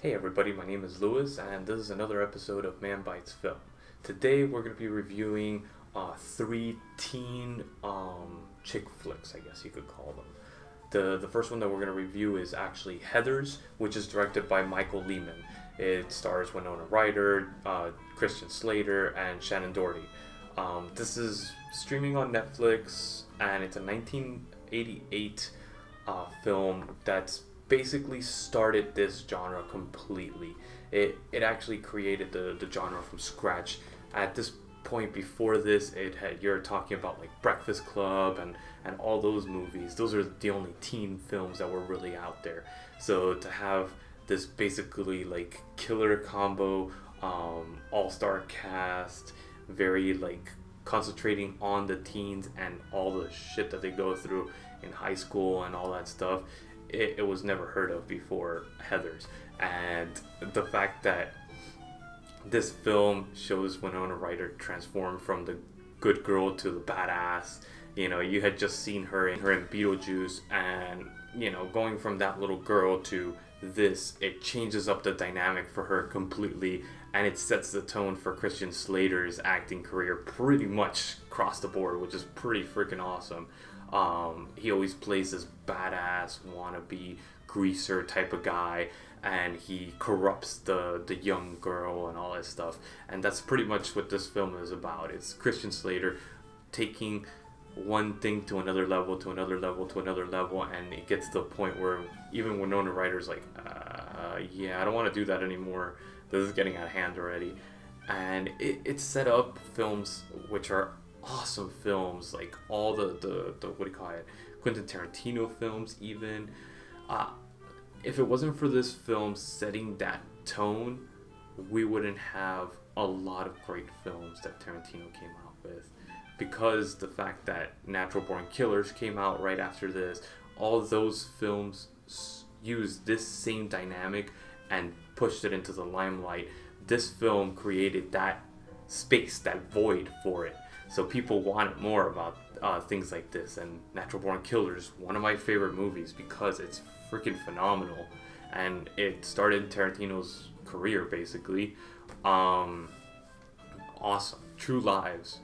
Hey everybody, my name is Lewis, and this is another episode of Man Bites Film. Today we're going to be reviewing three teen chick flicks, I guess you could call them. The first one that we're going to review is actually Heathers, which is directed by Michael Lehman. It stars Winona Ryder, Christian Slater, and Shannon Doherty. This is streaming on Netflix, and it's a 1988 film that's basically started this genre completely. It actually created the genre from scratch. At this point before this, you're talking about like Breakfast Club and all those movies. Those are the only teen films that were really out there. So to have this basically like killer combo, all-star cast, very like concentrating on the teens and all the shit that they go through in high school and all that stuff. It was never heard of before Heathers. And the fact that this film shows Winona Ryder transform from the good girl to the badass. You know, you had just seen her in Beetlejuice, and you know, going from that little girl to this, it changes up the dynamic for her completely, and it sets the tone for Christian Slater's acting career pretty much across the board, which is pretty freaking awesome. He always plays this badass wannabe greaser type of guy, and he corrupts the young girl and all that stuff. And that's pretty much what this film is about. It's Christian Slater taking one thing to another level, to another level, to another level, and it gets to the point where even Winona Ryder's like, yeah, I don't want to do that anymore. This is getting out of hand already. And it set up films which are awesome films, like all the what do you call it, Quentin Tarantino films even. If it wasn't for this film setting that tone, we wouldn't have a lot of great films that Tarantino came out with, because the fact that Natural Born Killers came out right after this, all those films used this same dynamic and pushed it into the limelight. This film created that space, that void for it. So people wanted more about things like this, and Natural Born Killers, one of my favorite movies because it's freaking phenomenal, and it started Tarantino's career basically. Awesome. True Romance.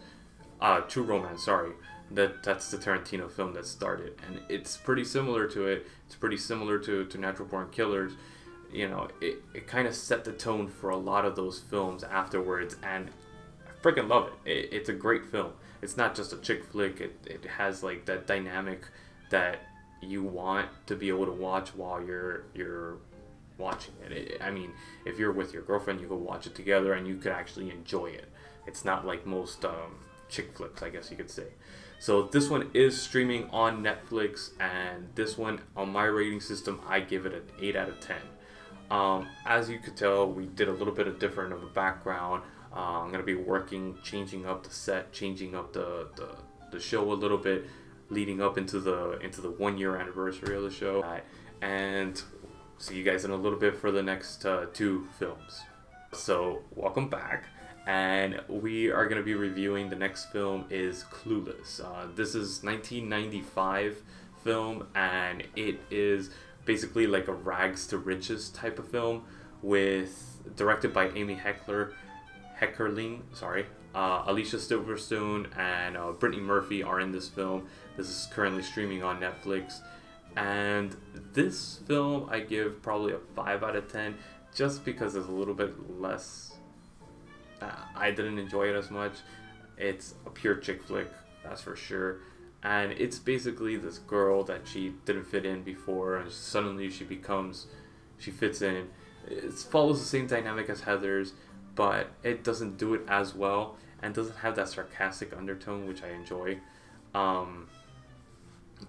Sorry, that's the Tarantino film that started, and it's pretty similar to it. It's pretty similar to Natural Born Killers. You know, it kind of set the tone for a lot of those films afterwards, and freaking love it. It's a great film. It's not just a chick flick. It has like that dynamic that you want to be able to watch while you're watching it. I mean, if you're with your girlfriend, you go watch it together and you could actually enjoy it. It's not like most chick flicks, I guess you could say. So this one is streaming on Netflix, and this one on my rating system, I give it an 8 out of 10. As you could tell, we did a little bit of different of a background. I'm going to be changing up the set, changing up the show a little bit, leading up into the 1 year anniversary of the show. And see you guys in a little bit for the next two films. So welcome back, and we are going to be reviewing the next film is Clueless. This is 1995 film, and it is basically like a rags to riches type of film, directed by Amy Heckerling, Alicia Silverstone and Brittany Murphy are in this film. This is currently streaming on Netflix, and this film I give probably a 5 out of 10, just because it's a little bit less. I didn't enjoy it as much. It's a pure chick flick, that's for sure, and it's basically this girl that she didn't fit in before, and suddenly she fits in. It follows the same dynamic as Heathers, but it doesn't do it as well and doesn't have that sarcastic undertone, which I enjoy.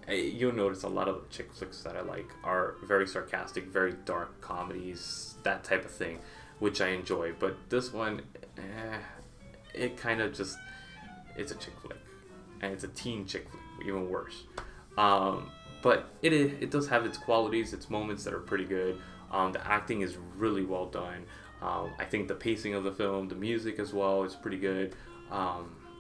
You'll notice a lot of the chick flicks that I like are very sarcastic, very dark comedies, that type of thing, which I enjoy. But this one, it kind of just, it's a chick flick, and it's a teen chick flick, even worse. But it does have its qualities, its moments that are pretty good. The acting is really well done. I think the pacing of the film, the music as well, is pretty good.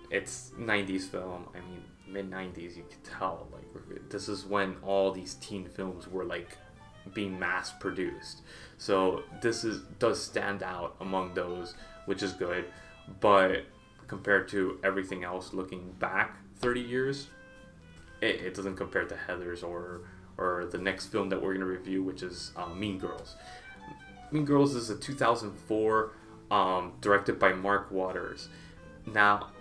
It's 90s film. I mean, mid 90s, you could tell. Like, this is when all these teen films were like being mass produced. So this does stand out among those, which is good. But compared to everything else, looking back 30 years, it doesn't compare to Heathers or the next film that we're going to review, which is Mean Girls. Mean Girls is a 2004, directed by Mark Waters. Now,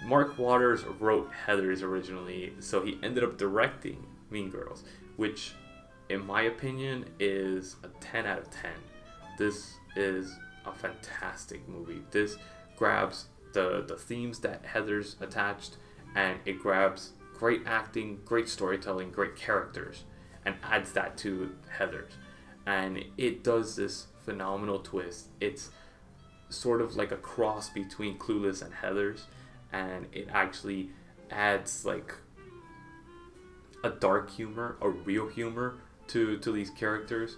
Mark Waters wrote Heathers originally, so he ended up directing Mean Girls, which, in my opinion, is a 10 out of 10. This is a fantastic movie. This grabs the themes that Heathers attached, and it grabs great acting, great storytelling, great characters, and adds that to Heathers. And it does this phenomenal twist. It's sort of like a cross between Clueless and Heathers, and it actually adds like a dark humor, a real humor to these characters.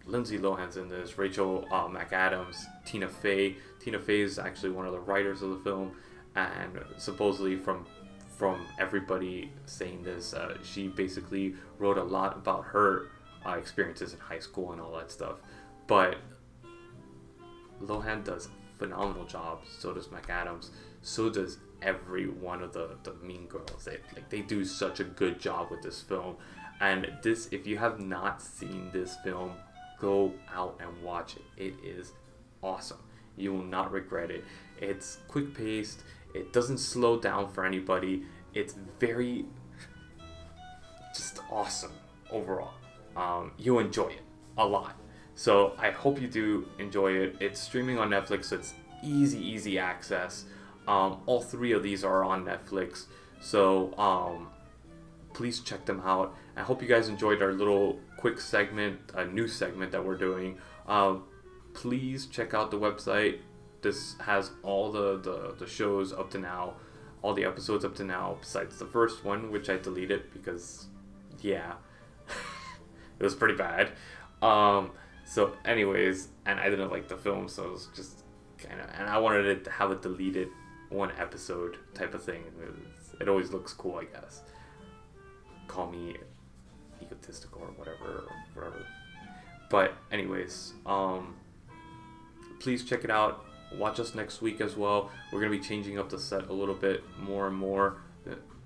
Lindsay Lohan's in this, Rachel McAdams, Tina Fey. Tina Fey is actually one of the writers of the film, and supposedly from everybody saying this, she basically wrote a lot about her experiences in high school and all that stuff. But Lohan does a phenomenal job. So does McAdams. So does every one of the Mean Girls. They do such a good job with this film. And this, if you have not seen this film, go out and watch it. It is awesome. You will not regret it. It's quick paced. It doesn't slow down for anybody. It's very just awesome overall. You'll enjoy it a lot. So I hope you do enjoy it. It's streaming on Netflix, so it's easy access. All three of these are on Netflix. So please check them out. I hope you guys enjoyed our little quick segment, a new segment that we're doing. Please check out the website. This has all the shows up to now, all the episodes up to now, besides the first one, which I deleted because, yeah, it was pretty bad. So anyways, and I didn't like the film, so it was just kind of, and I wanted it to have a deleted one episode type of thing. It always looks cool, I guess. Call me egotistical or whatever. But anyways, please check it out. Watch us next week as well. We're going to be changing up the set a little bit more and more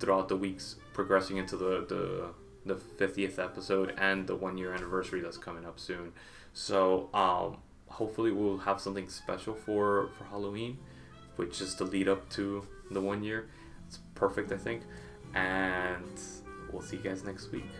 throughout the weeks, progressing into the 50th episode and the 1 year anniversary that's coming up soon. So hopefully we'll have something special for Halloween, which is the lead up to the 1 year. It's perfect, I think. And we'll see you guys next week.